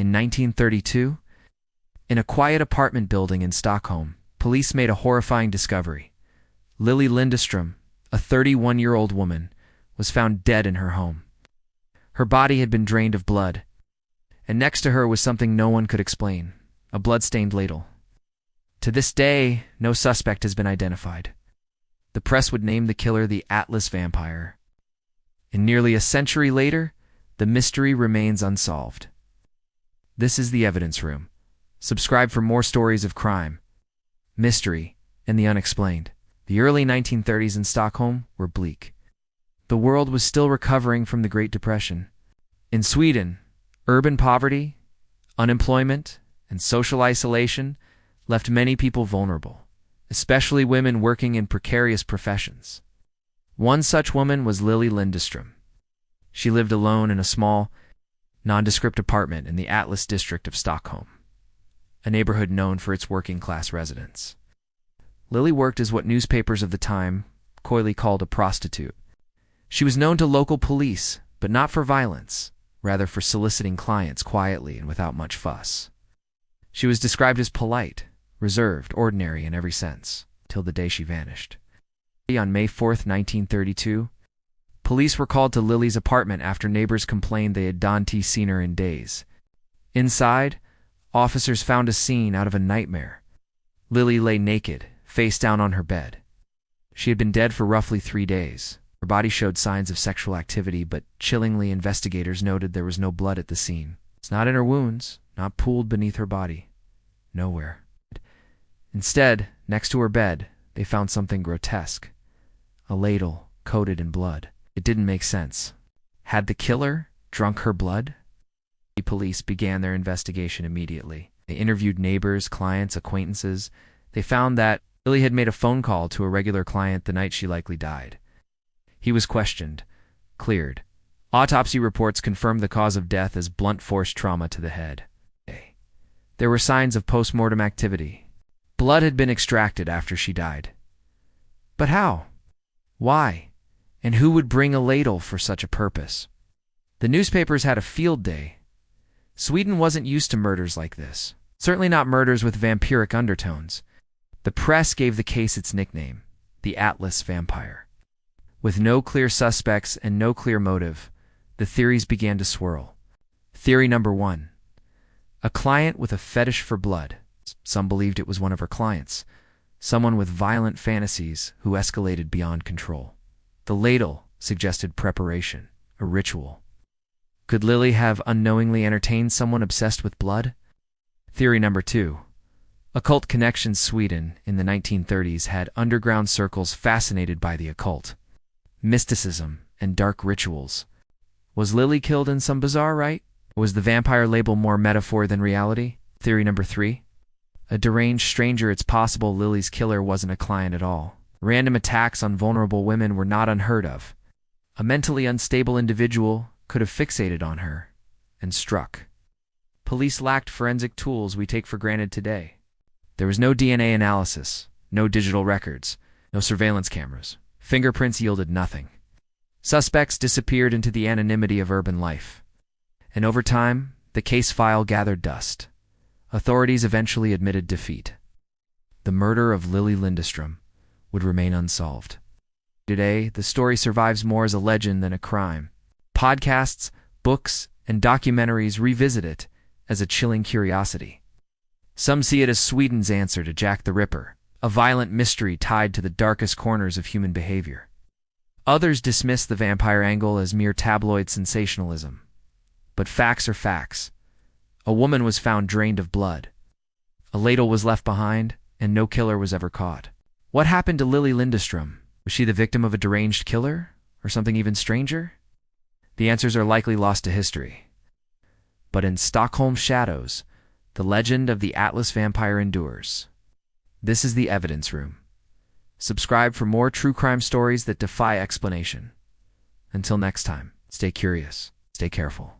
In 1932, in a quiet apartment building in Stockholm, police made a horrifying discovery. Lili Lindström, a 31-year-old woman, was found dead in her home. Her body had been drained of blood, and next to her was something no one could explain, a blood-stained ladle. To this day, no suspect has been identified. The press would name the killer the Atlas Vampire. And nearly a century later, the mystery remains unsolved. This is the Evidence Room. Subscribe for more stories of crime, mystery, and the unexplained. The early 1930s in Stockholm were bleak. The world was still recovering from the Great Depression. In Sweden, urban poverty, unemployment, and social isolation left many people vulnerable, especially women working in precarious professions. One such woman was Lili Lindström. She lived alone in a small, nondescript apartment in the Atlas district of Stockholm, a neighborhood known for its working-class residents. Lili worked as what newspapers of the time coyly called a prostitute. She was known to local police, but not for violence, rather for soliciting clients quietly and without much fuss. She was described as polite, reserved, ordinary in every sense, till the day she vanished. On May 4, 1932, police were called to Lili's apartment after neighbors complained they had not seen her in days. Inside, officers found a scene out of a nightmare. Lili lay naked, face down on her bed. She had been dead for roughly 3 days. Her body showed signs of sexual activity, but chillingly, investigators noted there was no blood at the scene. It's not in her wounds, not pooled beneath her body. Nowhere. Instead, next to her bed, they found something grotesque. A ladle coated in blood. It didn't make sense. Had the killer drunk her blood? The police began their investigation immediately. They interviewed neighbors, clients, acquaintances. They found that Lili had made a phone call to a regular client the night she likely died. He was questioned, cleared. Autopsy reports confirmed the cause of death as blunt force trauma to the head. There were signs of post-mortem activity. Blood had been extracted after she died. But how? Why? And who would bring a ladle for such a purpose? The newspapers had a field day. Sweden wasn't used to murders like this, certainly not murders with vampiric undertones. The press gave the case its nickname, the Atlas Vampire. With no clear suspects and no clear motive, the theories began to swirl. Theory number 1. A client with a fetish for blood. Some believed it was one of her clients, someone with violent fantasies who escalated beyond control. The ladle suggested preparation, a ritual. Could Lili have unknowingly entertained someone obsessed with blood? Theory number 2. Occult connections. Sweden in the 1930s had underground circles fascinated by the occult, mysticism, and dark rituals. Was Lili killed in some bizarre rite? Or was the vampire label more metaphor than reality? Theory number 3. A deranged stranger. It's possible Lili's killer wasn't a client at all. Random attacks on vulnerable women were not unheard of. A mentally unstable individual could have fixated on her and struck. Police lacked forensic tools we take for granted today. There was no DNA analysis, no digital records, no surveillance cameras. Fingerprints yielded nothing. Suspects disappeared into the anonymity of urban life. And over time, the case file gathered dust. Authorities eventually admitted defeat. The murder of Lili Lindström would remain unsolved. Today, the story survives more as a legend than a crime. Podcasts, books, and documentaries revisit it as a chilling curiosity. Some see it as Sweden's answer to Jack the Ripper, a violent mystery tied to the darkest corners of human behavior. Others dismiss the vampire angle as mere tabloid sensationalism. But facts are facts. A woman was found drained of blood. A ladle was left behind, and no killer was ever caught. What happened to Lili Lindström? Was she the victim of a deranged killer, or something even stranger? The answers are likely lost to history. But in Stockholm's shadows, the legend of the Atlas Vampire endures. This is the Evidence Room. Subscribe for more true crime stories that defy explanation. Until next time, stay curious, stay careful.